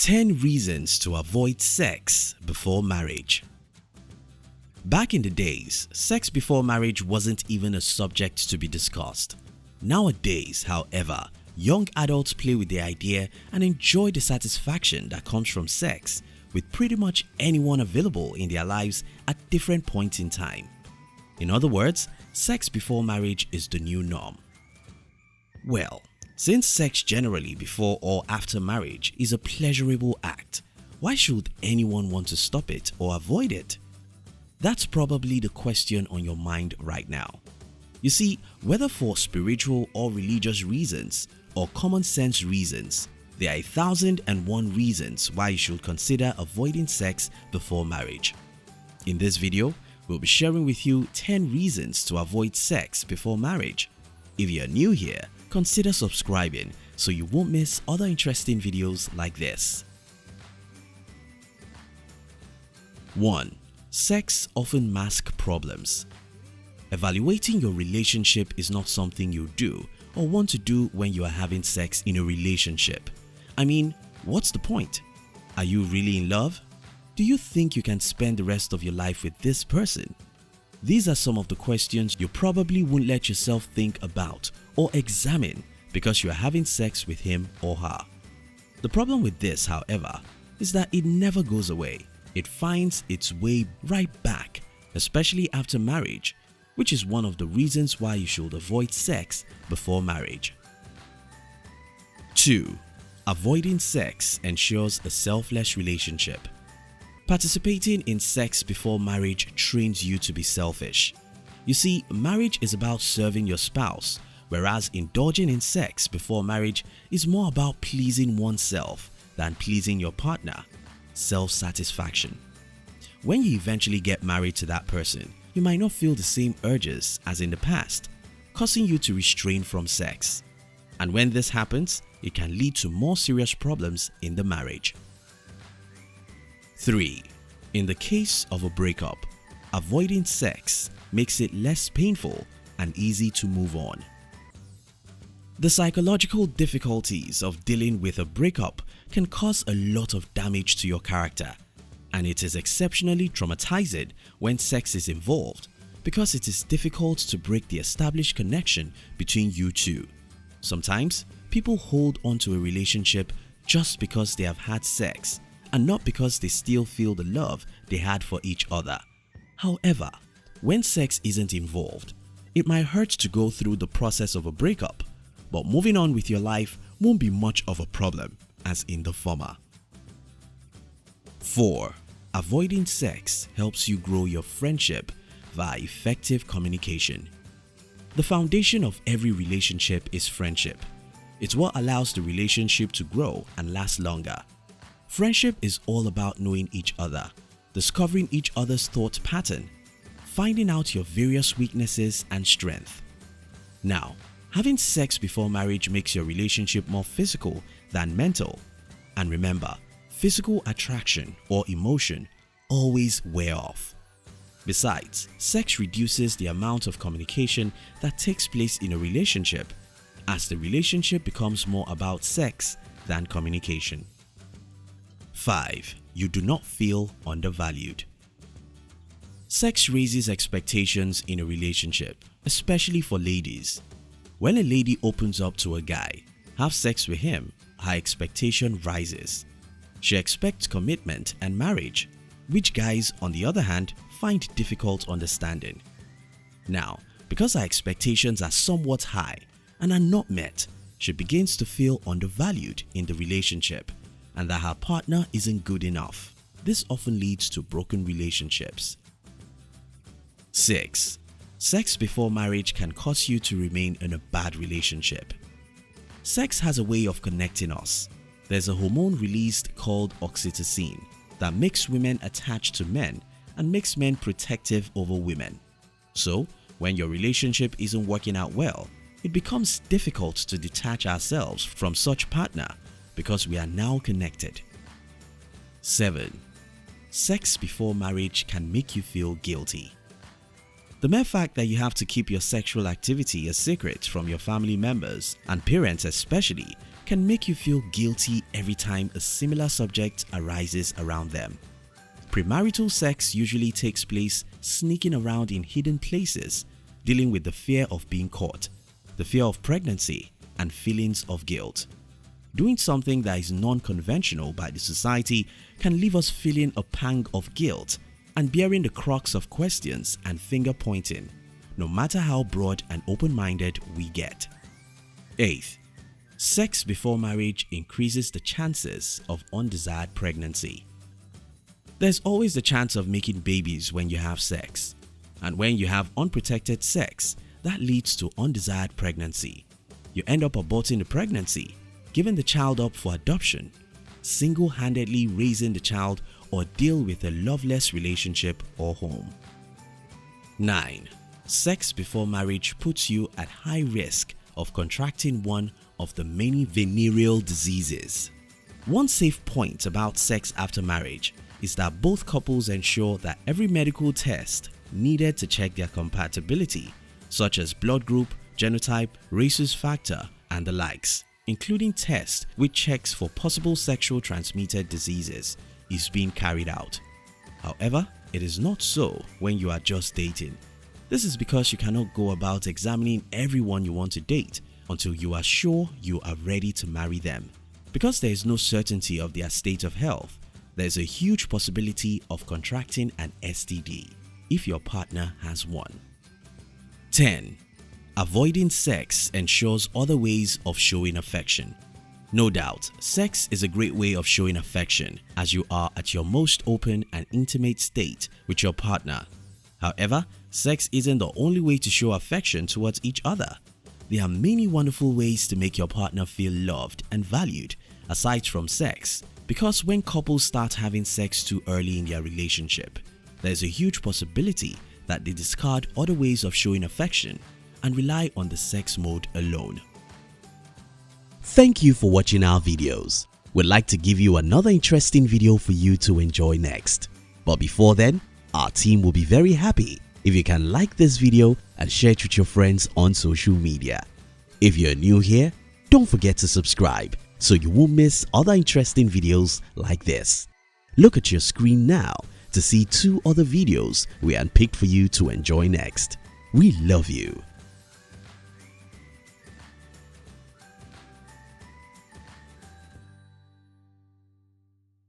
10 reasons to avoid sex before marriage. Back in the days, sex before marriage wasn't even a subject to be discussed. Nowadays, however, young adults play with the idea and enjoy the satisfaction that comes from sex with pretty much anyone available in their lives at different points in time. In other words, sex before marriage is the new norm. Well, since sex generally before or after marriage is a pleasurable act, why should anyone want to stop it or avoid it? That's probably the question on your mind right now. You see, whether for spiritual or religious reasons or common sense reasons, there are 1,001 reasons why you should consider avoiding sex before marriage. In this video, we'll be sharing with you 10 reasons to avoid sex before marriage. If you're new here, consider subscribing so you won't miss other interesting videos like this. 1. Sex often masks problems. Evaluating your relationship is not something you do or want to do when you are having sex in a relationship. I mean, what's the point? Are you really in love? Do you think you can spend the rest of your life with this person? These are some of the questions you probably won't let yourself think about or examine because you are having sex with him or her. The problem with this, however, is that it never goes away. It finds its way right back, especially after marriage, which is one of the reasons why you should avoid sex before marriage. 2. Avoiding sex ensures a selfless relationship. Participating in sex before marriage trains you to be selfish. You see, marriage is about serving your spouse, whereas indulging in sex before marriage is more about pleasing oneself than pleasing your partner. Self-satisfaction. When you eventually get married to that person, you might not feel the same urges as in the past, causing you to restrain from sex. And when this happens, it can lead to more serious problems in the marriage. 3. In the case of a breakup, avoiding sex makes it less painful and easy to move on. The psychological difficulties of dealing with a breakup can cause a lot of damage to your character, and it is exceptionally traumatizing when sex is involved because it is difficult to break the established connection between you two. Sometimes, people hold on to a relationship just because they have had sex and not because they still feel the love they had for each other. However, when sex isn't involved, it might hurt to go through the process of a breakup, but moving on with your life won't be much of a problem as in the former. 4. Avoiding sex helps you grow your friendship via effective communication. The foundation of every relationship is friendship. It's what allows the relationship to grow and last longer. Friendship is all about knowing each other, discovering each other's thought pattern, finding out your various weaknesses and strengths. Now, having sex before marriage makes your relationship more physical than mental. And remember, physical attraction or emotion always wear off. Besides, sex reduces the amount of communication that takes place in a relationship, as the relationship becomes more about sex than communication. 5. You do not feel undervalued. Sex raises expectations in a relationship, especially for ladies. When a lady opens up to a guy, have sex with him, her expectation rises. She expects commitment and marriage, which guys, on the other hand, find difficult understanding. Now, because her expectations are somewhat high and are not met, she begins to feel undervalued in the relationship and that her partner isn't good enough. This often leads to broken relationships. 6. Sex before marriage can cause you to remain in a bad relationship. Sex has a way of connecting us. There's a hormone released called oxytocin that makes women attached to men and makes men protective over women. So, when your relationship isn't working out well, it becomes difficult to detach ourselves from such partner because we are now connected. 7. Sex before marriage can make you feel guilty. The mere fact that you have to keep your sexual activity a secret from your family members and parents especially can make you feel guilty every time a similar subject arises around them. Premarital sex usually takes place sneaking around in hidden places, dealing with the fear of being caught, the fear of pregnancy, and feelings of guilt. Doing something that is non-conventional by the society can leave us feeling a pang of guilt and bearing the crux of questions and finger-pointing, no matter how broad and open-minded we get. 8th, sex before marriage increases the chances of undesired pregnancy. There's always the chance of making babies when you have sex, and when you have unprotected sex, that leads to undesired pregnancy. You end up aborting the pregnancy, giving the child up for adoption, single-handedly raising the child, or deal with a loveless relationship or home. 9. Sex before marriage puts you at high risk of contracting one of the many venereal diseases. One safe point about sex after marriage is that both couples ensure that every medical test needed to check their compatibility, such as blood group, genotype, rhesus factor, and the likes, including tests which checks for possible sexual transmitted diseases, is being carried out. However, it is not so when you are just dating. This is because you cannot go about examining everyone you want to date until you are sure you are ready to marry them. Because there is no certainty of their state of health, there is a huge possibility of contracting an STD if your partner has one. 10. Avoiding sex ensures other ways of showing affection. No doubt, sex is a great way of showing affection as you are at your most open and intimate state with your partner. However, sex isn't the only way to show affection towards each other. There are many wonderful ways to make your partner feel loved and valued aside from sex, because when couples start having sex too early in their relationship, there is a huge possibility that they discard other ways of showing affection and rely on the sex mode alone. Thank you for watching our videos. We'd like to give you another interesting video for you to enjoy next. But before then, our team will be very happy if you can like this video and share it with your friends on social media. If you're new here, don't forget to subscribe so you won't miss other interesting videos like this. Look at your screen now to see 2 other videos we handpicked for you to enjoy next. We love you.